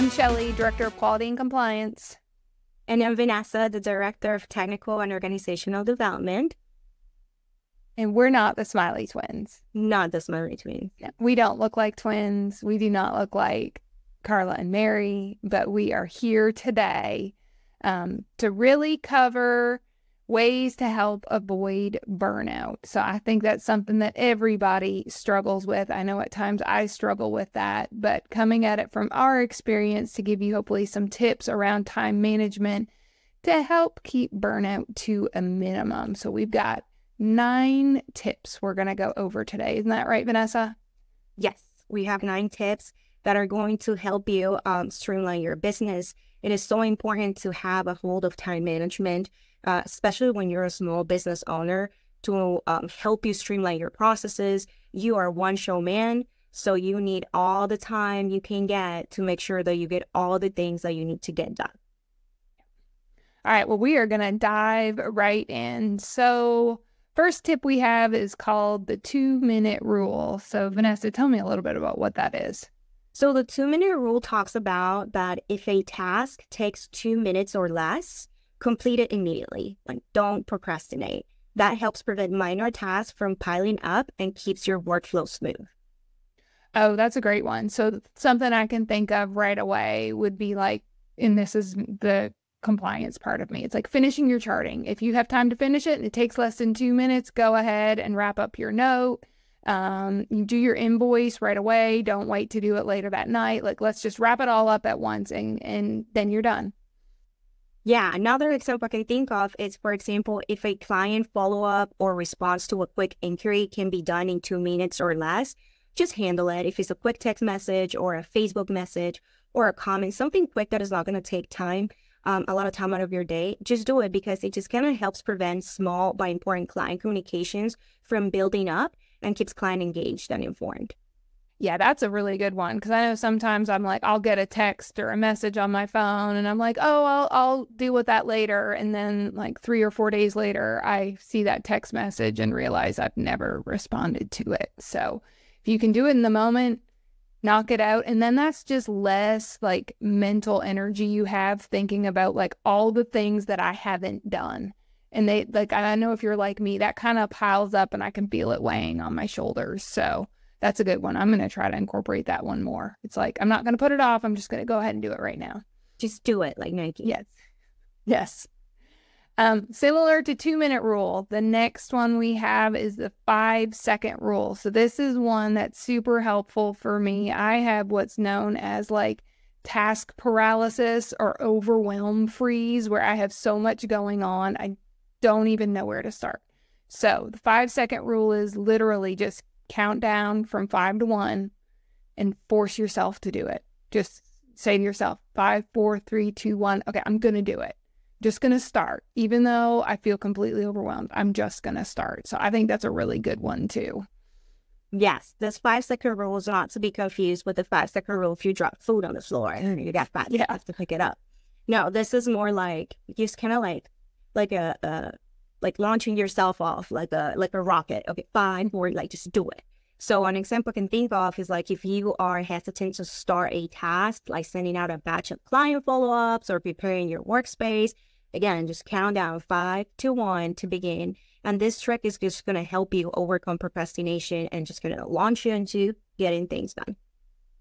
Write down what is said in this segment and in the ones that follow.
I'm Shelly, Director of Quality and Compliance. And I'm Vanessa, the Director of Technical and Organizational Development. And we're not the Smiley twins. Not the Smiley twins. No, we don't look like twins. We do not look like Carla and Mary, but we are here today to really cover ways to help avoid burnout. So I think that's something that everybody struggles with. I know at times I struggle with that, but coming at it from our experience to give you hopefully some tips around time management to help keep burnout to a minimum. So we've got 9 tips we're going to go over today. Isn't that right, Vanessa? Yes, we have 9 tips that are going to help you streamline your business. It is so important to have a hold of time management, especially when you're a small business owner, to help you streamline your processes. You are one show man, so you need all the time you can get to make sure that you get all the things that you need to get done. All right, well, we are going to dive right in. So first tip we have is called the 2-minute rule. So Vanessa, tell me a little bit about what that is. So the 2-minute rule talks about that if a task takes 2 minutes or less, complete it immediately. Like, don't procrastinate. That helps prevent minor tasks from piling up and keeps your workflow smooth. Oh, that's a great one. So something I can think of right away would be like, and this is the compliance part of me, it's like finishing your charting. If you have time to finish it and it takes less than 2 minutes, go ahead and wrap up your note. You do your invoice right away. Don't wait to do it later that night. Like, let's just wrap it all up at once and then you're done. Yeah, another example I can think of is, for example, if a client follow-up or response to a quick inquiry can be done in 2 minutes or less, just handle it. If it's a quick text message or a Facebook message or a comment, something quick that is not going to take time, a lot of time out of your day, just do it, because it just kind of helps prevent small but important client communications from building up and keeps client engaged and informed. Yeah, that's a really good one, because I know sometimes I'm like, I'll get a text or a message on my phone and I'm like, oh, I'll deal with that later. And then like 3 or 4 days later, I see that text message and realize I've never responded to it. So if you can do it in the moment, knock it out. And then that's just less like mental energy you have thinking about like all the things that I haven't done. And they like, I know if you're like me, that kind of piles up and I can feel it weighing on my shoulders. So that's a good one. I'm going to try to incorporate that one more. It's like, I'm not going to put it off. I'm just going to go ahead and do it right now. Just do it, like Nike. Yes. Yes. Similar to 2-minute rule, the next one we have is the 5-second rule. So this is one that's super helpful for me. I have what's known as like task paralysis or overwhelm freeze, where I have so much going on, I don't even know where to start. So the 5-second rule is literally just count down from 5 to 1 and force yourself to do it. Just say to yourself, 5, 4, 3, 2, 1. Okay, I'm going to do it. Just going to start. Even though I feel completely overwhelmed, I'm just going to start. So I think that's a really good one too. Yes, this 5-second rule is not to be confused with the 5-second rule if you drop food on the floor and you got 5 seconds to pick it up. No, this is more like just kind of like launching yourself off like a rocket. Okay, 5, 4, like just do it. So an example I can think of is like if you are hesitant to start a task, like sending out a batch of client follow-ups or preparing your workspace, again, just count down 5 to 1 to begin. And this trick is just going to help you overcome procrastination and just going to launch you into getting things done.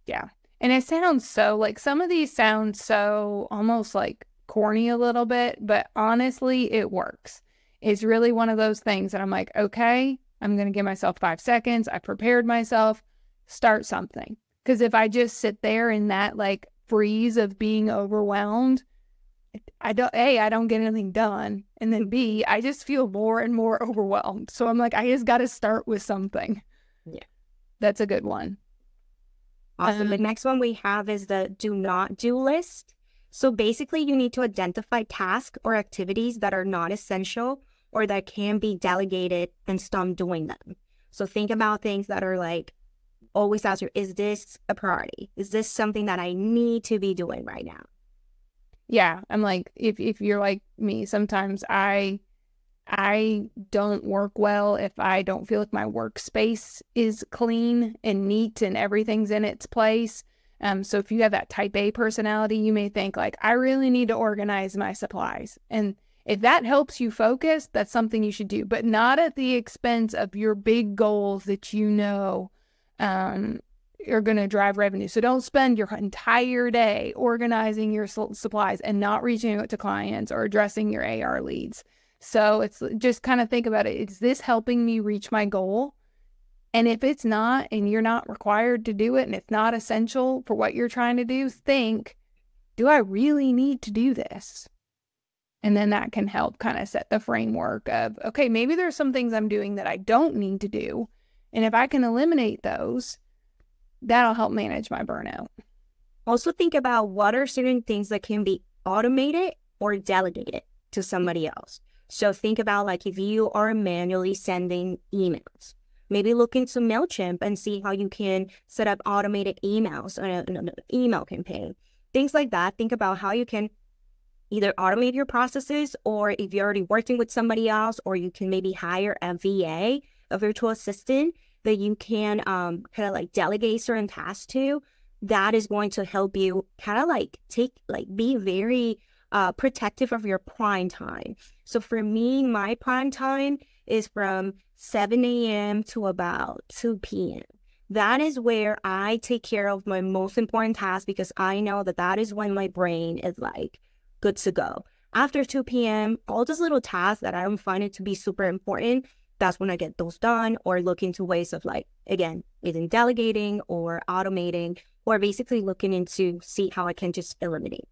Yeah. And it sounds so like, some of these sound so almost like corny a little bit, but honestly, it works. It's really one of those things that I'm like, okay, I'm going to give myself 5 seconds. I prepared myself. Start something. Because if I just sit there in that like freeze of being overwhelmed, I don't get anything done. And then B, I just feel more and more overwhelmed. So I'm like, I just got to start with something. Yeah. That's a good one. Awesome. The next one we have is the do not do list. So basically you need to identify tasks or activities that are not essential or that can be delegated and stop doing them. So think about things that are like, always ask you, is this a priority? Is this something that I need to be doing right now? Yeah, I'm like, if you're like me, sometimes I don't work well if I don't feel like my workspace is clean and neat and everything's in its place. So if you have that type A personality, you may think like, I really need to organize my supplies. And if that helps you focus, that's something you should do, but not at the expense of your big goals that you know are going to drive revenue. So don't spend your entire day organizing your supplies and not reaching out to clients or addressing your AR leads. So it's just kind of think about it. Is this helping me reach my goal? And if it's not, and you're not required to do it, and it's not essential for what you're trying to do, think, do I really need to do this? And then that can help kind of set the framework of, okay, maybe there's some things I'm doing that I don't need to do. And if I can eliminate those, that'll help manage my burnout. Also think about what are certain things that can be automated or delegated to somebody else. So think about like if you are manually sending emails, maybe look into MailChimp and see how you can set up automated emails, an email campaign, things like that. Think about how you can either automate your processes, or if you're already working with somebody else, or you can maybe hire a VA, a virtual assistant, that you can kind of like delegate certain tasks to. That is going to help you kind of like be very protective of your prime time. So for me, my prime time is from 7 a.m. to about 2 p.m. That is where I take care of my most important tasks, because I know that that is when my brain is like good to go. After 2 p.m., all those little tasks that I don't find it to be super important, that's when I get those done, or look into ways of like, again, either delegating or automating, or basically looking into see how I can just eliminate.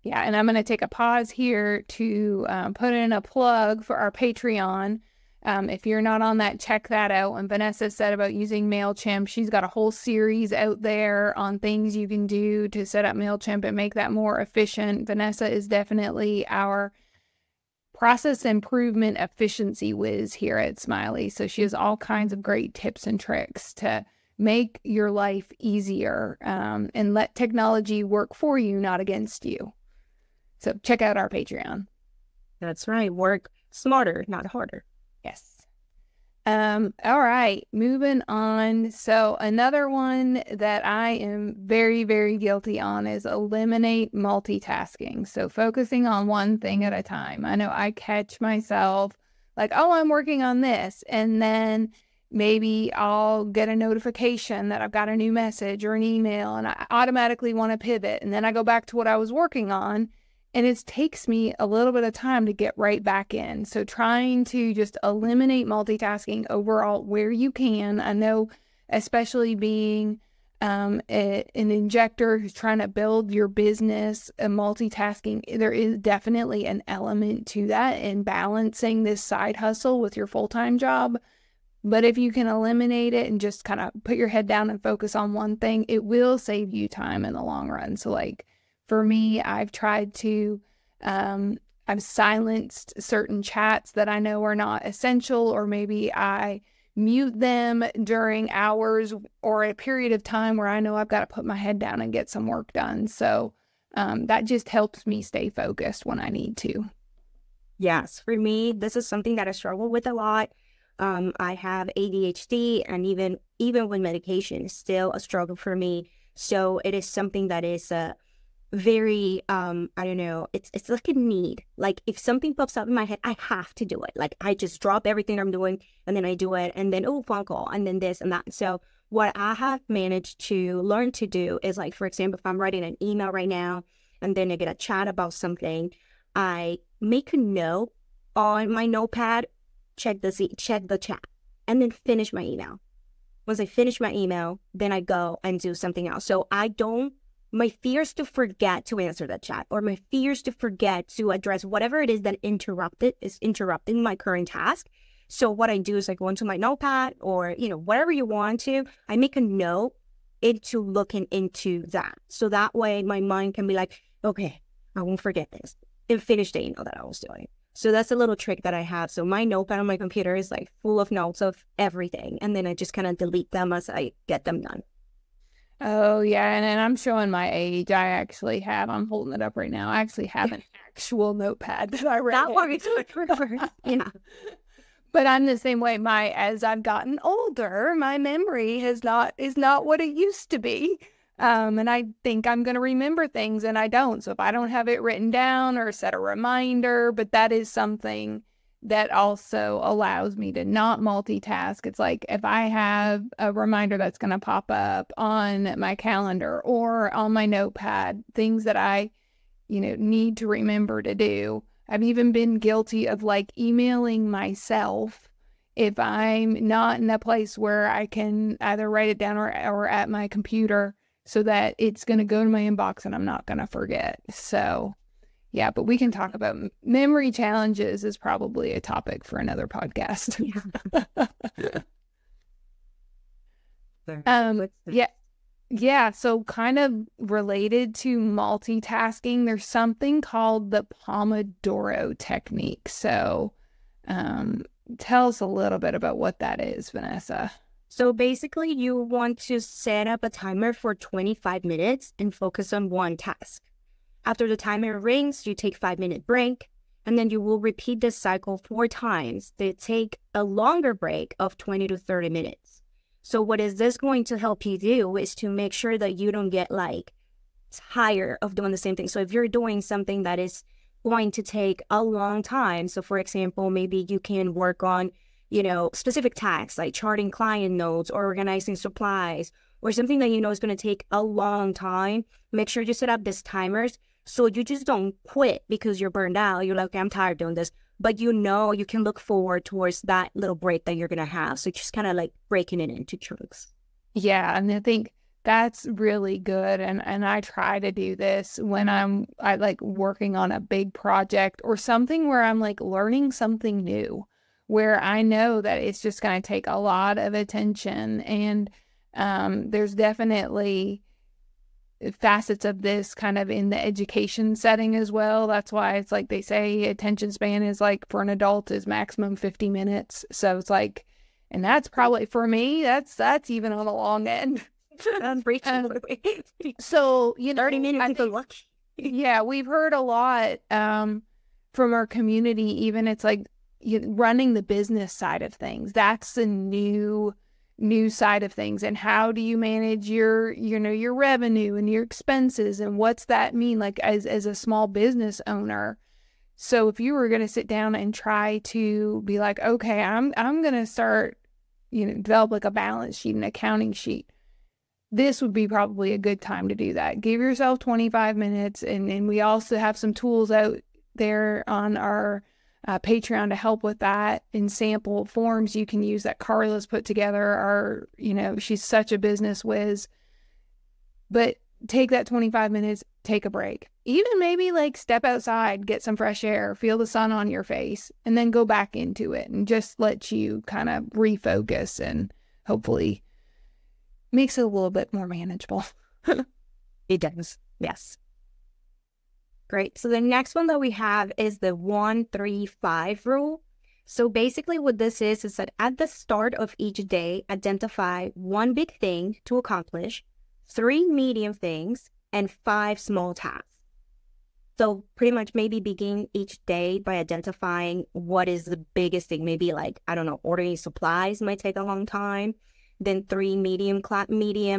Yeah, and I'm going to take a pause here to put in a plug for our Patreon. If you're not on that, check that out. And Vanessa said about using MailChimp, she's got a whole series out there on things you can do to set up MailChimp and make that more efficient. Vanessa is definitely our process improvement efficiency whiz here at Smiley. So she has all kinds of great tips and tricks to make your life easier and let technology work for you, not against you. So check out our Patreon. That's right. Work smarter, not harder. Yes. All right, moving on. So another one that I am very, very guilty on is eliminate multitasking. So focusing on one thing at a time. I know I catch myself like, oh, I'm working on this. And then maybe I'll get a notification that I've got a new message or an email, and I automatically want to pivot. And then I go back to what I was working on. And it takes me a little bit of time to get right back in. So trying to just eliminate multitasking overall where you can. I know, especially being an injector who's trying to build your business, multitasking, there is definitely an element to that in balancing this side hustle with your full-time job. But if you can eliminate it and just kind of put your head down and focus on one thing, it will save you time in the long run. So like, for me, I've tried to, I've silenced certain chats that I know are not essential, or maybe I mute them during hours or a period of time where I know I've got to put my head down and get some work done. So that just helps me stay focused when I need to. Yes, for me, this is something that I struggle with a lot. I have ADHD, and even with medication, it's still a struggle for me. So it is something that is very I don't know, it's like a need. Like if something pops up in my head, I have to do it. Like I just drop everything I'm doing and then I do it, and then phone call, and then this and that. So what I have managed to learn to do is, like, for example, if I'm writing an email right now and then I get a chat about something, I make a note on my notepad, check the chat, and then finish my email. Once I finish my email, then I go and do something else. So my fears to forget to answer that chat, or my fears to forget to address whatever it is that is interrupting my current task. So what I do is I go into my notepad, or, whatever you want to, I make a note into looking into that. So that way my mind can be like, okay, I won't forget this, and finish the email that I was doing. So that's a little trick that I have. So my notepad on my computer is like full of notes of everything. And then I just kind of delete them as I get them done. Oh, yeah, and I'm showing my age. I'm holding it up right now. I actually have an actual notepad that I read. That one is yeah. But I'm the same way. As I've gotten older, my memory is not what it used to be. And I think I'm going to remember things and I don't. So if I don't have it written down or set a reminder, but that is something that also allows me to not multitask. It's like if I have a reminder that's going to pop up on my calendar or on my notepad, things that I, need to remember to do. I've even been guilty of like emailing myself if I'm not in a place where I can either write it down or at my computer so that it's going to go to my inbox and I'm not going to forget. So yeah, but we can talk about memory challenges is probably a topic for another podcast. Yeah. Yeah. So kind of related to multitasking, there's something called the Pomodoro technique. So tell us a little bit about what that is, Vanessa. So basically you want to set up a timer for 25 minutes and focus on one task. After the timer rings, you take a 5-minute break, and then you will repeat this cycle 4 times to take a longer break of 20 to 30 minutes. So what is this going to help you do is to make sure that you don't get like tired of doing the same thing. So if you're doing something that is going to take a long time, so for example, maybe you can work on, specific tasks like charting client notes or organizing supplies or something that is going to take a long time, make sure you set up these timers so you just don't quit because you're burned out. You're like, okay, I'm tired doing this. But you can look forward towards that little break that you're going to have. So just kind of like breaking it into chunks. Yeah. And I think that's really good. And I try to do this when I like working on a big project or something where I'm like learning something new, where I know that it's just going to take a lot of attention. And there's definitely facets of this kind of in the education setting as well. That's why it's like they say attention span is like for an adult is maximum 50 minutes. So it's like, and that's probably for me, that's even on the long end. So, 30 minutes. Yeah, we've heard a lot from our community, even it's like running the business side of things. That's the new side of things. And how do you manage your revenue and your expenses, and what's that mean like as a small business owner? So if you were going to sit down and try to be like, okay, I'm going to start, develop like a balance sheet, an accounting sheet, this would be probably a good time to do that. Give yourself 25 minutes. And we also have some tools out there on our Patreon to help with that, in sample forms you can use that Carla's put together. She's such a business whiz. But take that 25 minutes, take a break. Even maybe like step outside, get some fresh air, feel the sun on your face, and then go back into it and just let you kind of refocus and hopefully makes it a little bit more manageable. It does. Yes. Great. So the next one that we have is the 1-3-5 rule. So basically what this is that at the start of each day, identify 1 big thing to accomplish, 3 medium things, and 5 small tasks. So pretty much maybe begin each day by identifying what is the biggest thing. Maybe like, I don't know, ordering supplies might take a long time. Then 3 medium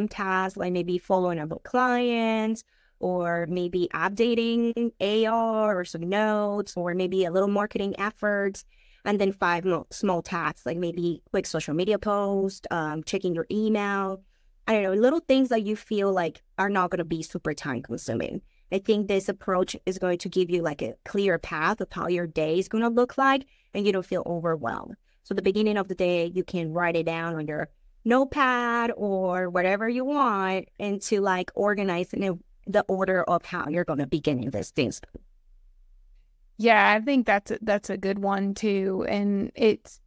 tasks, like maybe following up with clients, or maybe updating AR or some notes, or maybe a little marketing efforts. And then 5 small tasks, like maybe quick social media post, checking your email. I don't know, little things that you feel like are not going to be super time consuming. I think this approach is going to give you like a clear path of how your day is going to look like, and you don't feel overwhelmed. So the beginning of the day, you can write it down on your notepad or whatever you want, and to like organize in the order of how you're going to begin these things. Yeah, I think that's a good one too. And it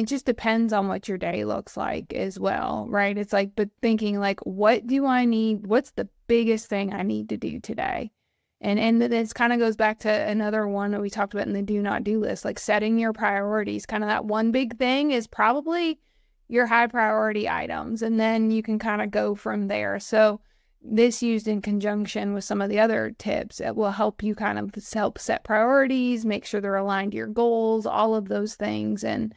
just depends on what your day looks like as well, right? It's like, but thinking like, what do I need? What's the biggest thing I need to do today? And this kind of goes back to another one that we talked about in the do not do list, like setting your priorities. Kind of that one big thing is probably your high priority items, and then you can kind of go from there. So this used in conjunction with some of the other tips, it will help you kind of help set priorities, make sure they're aligned to your goals, all of those things. And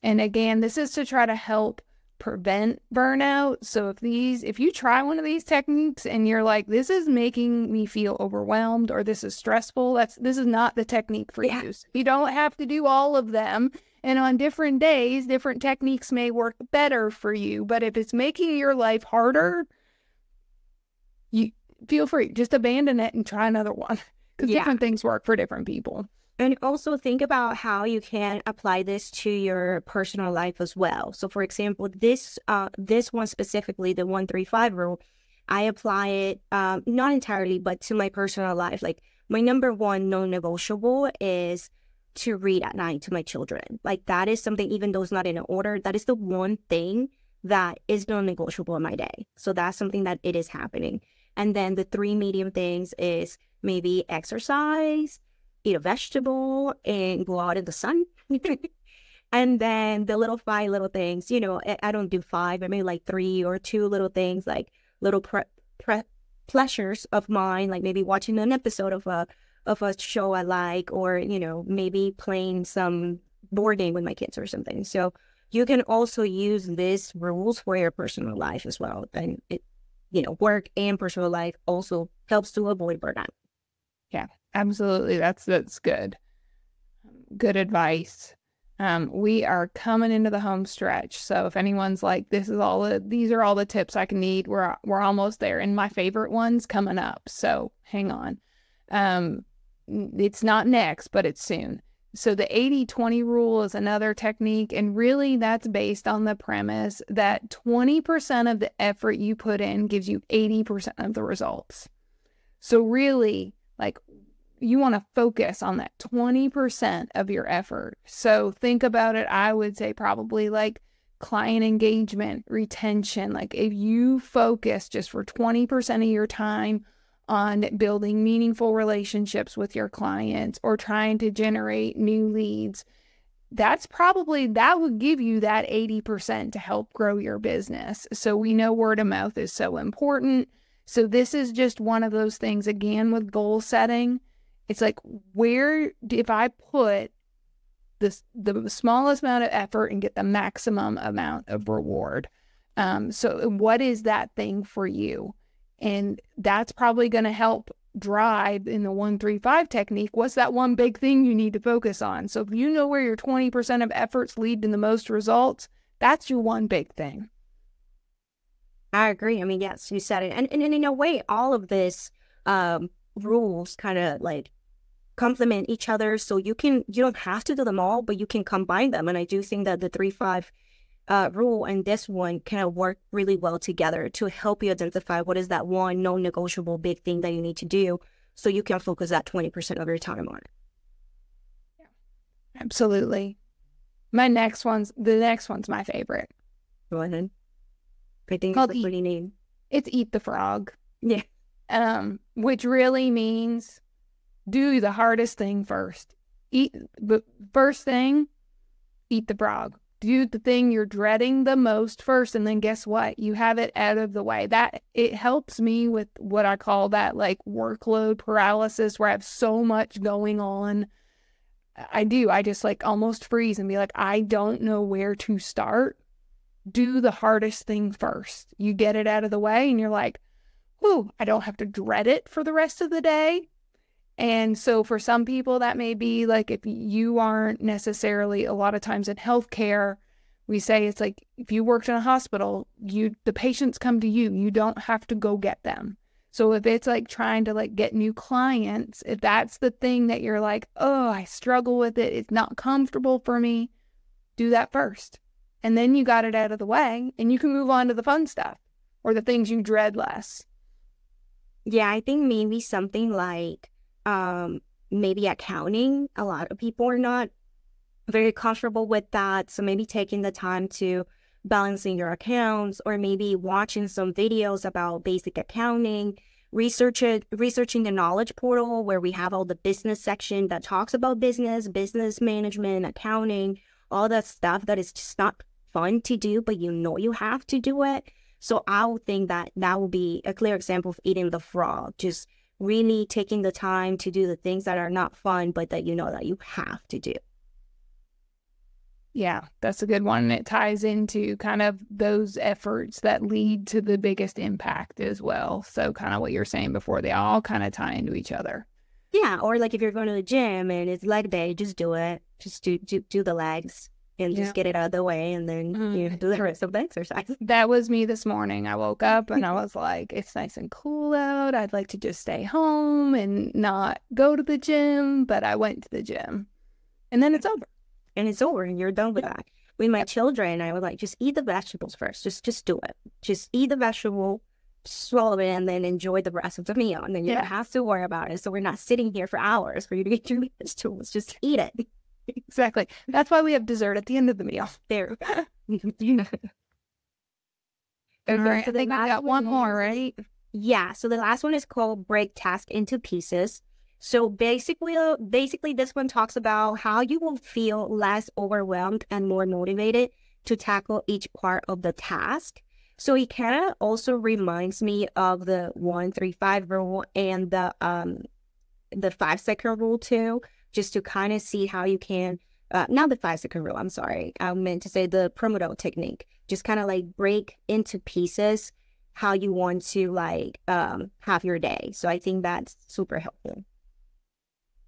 again, this is to try to help prevent burnout. So if you try one of these techniques and you're like, this is making me feel overwhelmed or this is stressful, this is not the technique for you. So you don't have to do all of them. And on different days, different techniques may work better for you. But if it's making your life harder, you feel free, just abandon it and try another one. Because different things work for different people. And also think about how you can apply this to your personal life as well. So for example, this one specifically, the 1-3-5 rule, I apply it not entirely, but to my personal life. Like my number one non-negotiable is to read at night to my children. Like that is something, even though it's not in order, that is the one thing that is non-negotiable in my day. So that's something that it is happening. And then the 3 medium things is maybe exercise, eat a vegetable, and go out in the sun. And then the 5 little things, you know, I don't do 5, I mean like 3 or 2 little things, like little pleasures of mine, like maybe watching an episode of a show I like, or, you know, maybe playing some board game with my kids or something. So you can also use these rules for your personal life as well. And it, you know, work and personal life also helps to avoid burnout. Yeah, absolutely. That's good. Good advice. We are coming into the home stretch. So if anyone's like, these are all the tips I can need, we're almost there. And my favorite one's coming up. So hang on. It's not next, but it's soon. So the 80-20 rule is another technique. And really that's based on the premise that 20% of the effort you put in gives you 80% of the results. So really, like, you want to focus on that 20% of your effort. So think about it, I would say probably like client engagement, retention. Like if you focus just for 20% of your time on building meaningful relationships with your clients or trying to generate new leads, that would give you that 80% to help grow your business. So we know word of mouth is so important. So this is just one of those things, again, with goal setting. It's like, if I put the smallest amount of effort and get the maximum amount of reward? So what is that thing for you? And that's probably going to help drive in the 1-3-5 technique. What's that one big thing you need to focus on? So if you know where your 20% of efforts lead to the most results, that's your one big thing. I agree. I mean, yes, you said it. And in a way, all of this rules kind of like complement each other. So you don't have to do them all, but you can combine them. And I do think that the 3-5 rule and this one kind of work really well together to help you identify what is that one non-negotiable big thing that you need to do so you can focus that 20% of your time on it. Yeah, absolutely. The next one's my favorite. Go ahead. I think that's what you need. It's eat the frog. Yeah. Which really means do the hardest thing first. First thing, eat the frog. Do the thing you're dreading the most first, and then guess what? You have it out of the way. That it helps me with what I call that like workload paralysis, where I have so much going on. I just like almost freeze and be like, I don't know where to start. Do the hardest thing first. You get it out of the way and you're like, whew, I don't have to dread it for the rest of the day. And so for some people that may be like, if you aren't necessarily, a lot of times in healthcare, we say it's like, if you worked in a hospital, the patients come to you, you don't have to go get them. So if it's like trying to like get new clients, if that's the thing that you're like, oh, I struggle with it, it's not comfortable for me, do that first. And then you got it out of the way and you can move on to the fun stuff or the things you dread less. Yeah, I think maybe something like maybe accounting. A lot of people are not very comfortable with that. So maybe taking the time to balancing your accounts, or maybe watching some videos about basic accounting, researching the knowledge portal where we have all the business section that talks about business management, accounting, all that stuff that is just not fun to do, but you know you have to do it. So I would think that would be a clear example of eating the frog. Just really taking the time to do the things that are not fun, but that you know that you have to do. Yeah, that's a good one. It ties into kind of those efforts that lead to the biggest impact as well. So kind of what you're saying before, they all kind of tie into each other. Yeah, or like if you're going to the gym and it's leg day, just do it. Just do the legs and just get it out of the way, and then do the rest of the exercise. That was me this morning. I woke up and I was like, it's nice and cool out. I'd like to just stay home and not go to the gym, but I went to the gym. And then it's over. And it's over and you're done with that. With my children, I was like, just eat the vegetables first. Just do it. Just eat the vegetable, swallow it, and then enjoy the rest of the meal. And then you don't have to worry about it. So we're not sitting here for hours for you to get your vegetables. Just eat it. Exactly. That's why we have dessert at the end of the meal. There. Okay, all right. I think I got one more, right? Yeah. So the last one is called break task into pieces. So basically this one talks about how you will feel less overwhelmed and more motivated to tackle each part of the task. So it kind of also reminds me of the 1-3-5 rule and the 5-second rule too, just to kind of see how you can, not the 5-second rule, I'm sorry. I meant to say the Pomodoro technique, just kind of like break into pieces how you want to like have your day. So I think that's super helpful.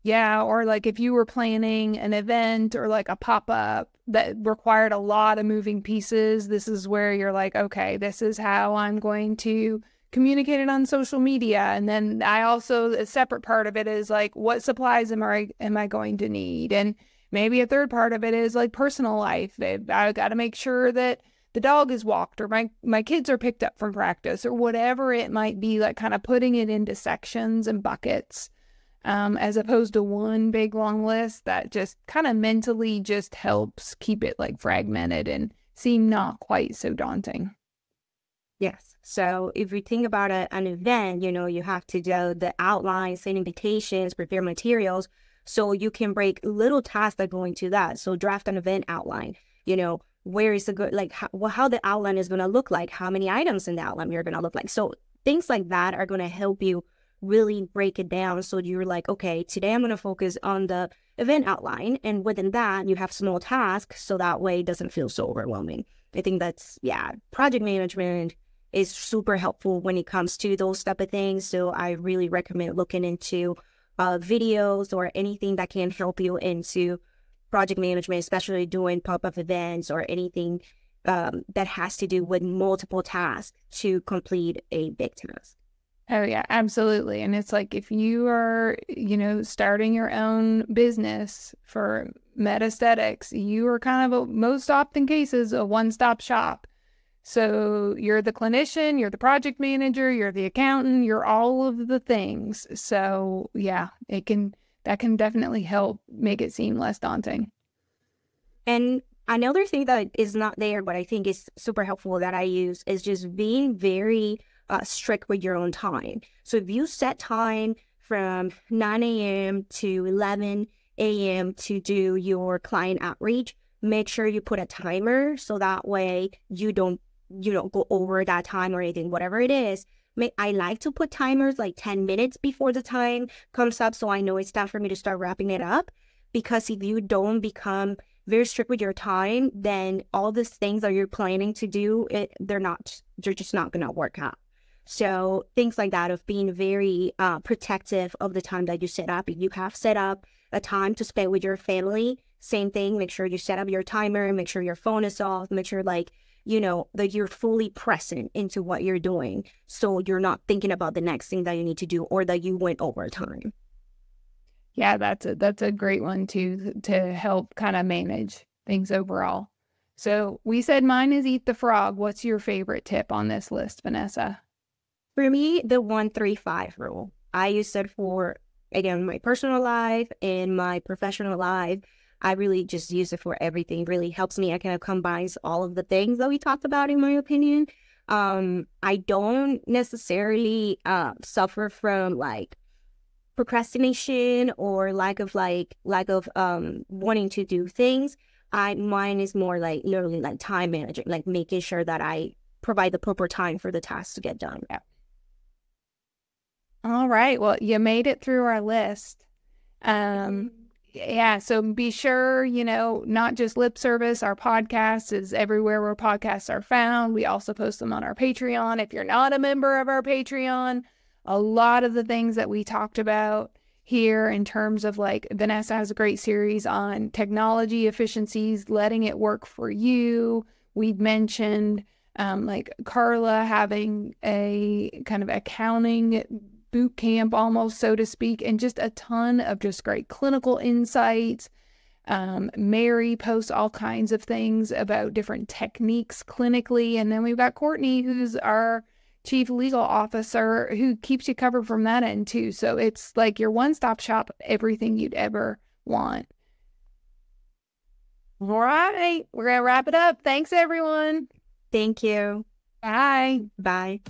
Yeah, or like if you were planning an event or like a pop-up that required a lot of moving pieces, this is where you're like, okay, this is how I'm going to communicate it on social media. And then I also, a separate part of it is like, what supplies am I going to need? And maybe a third part of it is like personal life. I got to make sure that the dog is walked or my kids are picked up from practice or whatever it might be, like kind of putting it into sections and buckets. As opposed to one big long list that just kind of mentally just helps keep it like fragmented and seem not quite so daunting. Yes. So if you think about an event, you have to do the outline, send invitations, prepare materials. So you can break little tasks that go into that. So draft an event outline, where is the good, like how the outline is going to look like, how many items in the outline you're going to look like. So things like that are going to help you really break it down. So you're like, okay, today I'm going to focus on the event outline. And within that, you have small tasks. So that way it doesn't feel so overwhelming. I think that's, project management is super helpful when it comes to those type of things. So I really recommend looking into videos or anything that can help you into project management, especially doing pop-up events or anything that has to do with multiple tasks to complete a big task. Oh, yeah, absolutely. And it's like if you are, starting your own business for Med Aesthetics, you are kind of, most often cases, a one-stop shop. So you're the clinician, you're the project manager, you're the accountant, you're all of the things. So yeah, that can definitely help make it seem less daunting. And another thing that is not there, but I think is super helpful that I use is just being very strict with your own time. So if you set time from 9 a.m. to 11 a.m. to do your client outreach, make sure you put a timer so that way you don't go over that time or anything, whatever it is. I like to put timers like 10 minutes before the time comes up so I know it's time for me to start wrapping it up. Because if you don't become very strict with your time, then all these things that you're planning to do, they're just not going to work out. So things like that, of being very protective of the time that you set up. If you have set up a time to spend with your family, same thing, make sure you set up your timer, make sure your phone is off, make sure that you're fully present into what you're doing. So you're not thinking about the next thing that you need to do or that you went over time. Yeah, that's a great one too, to help kind of manage things overall. So we said mine is eat the frog. What's your favorite tip on this list, Vanessa? For me, the 1-3-5 rule. I use it for, again, my personal life and my professional life. I really just use it for everything. It really helps me. I kind of combines all of the things that we talked about, in my opinion. I don't necessarily suffer from like procrastination or lack of wanting to do things. Mine is more like literally like time managing, like making sure that I provide the proper time for the tasks to get done. Yeah. All right. Well, you made it through our list. Yeah, so be sure, not just lip service. Our podcast is everywhere where podcasts are found. We also post them on our Patreon. If you're not a member of our Patreon, a lot of the things that we talked about here in terms of like Vanessa has a great series on technology efficiencies, letting it work for you. We've mentioned like Carla having a kind of accounting boot camp almost, so to speak, and just a ton of just great clinical insights. Mary posts all kinds of things about different techniques clinically. And then we've got Courtney, who's our chief legal officer, who keeps you covered from that end too. So it's like your one-stop shop, everything you'd ever want. All right, we're going to wrap it up. Thanks, everyone. Thank you. Bye. Bye.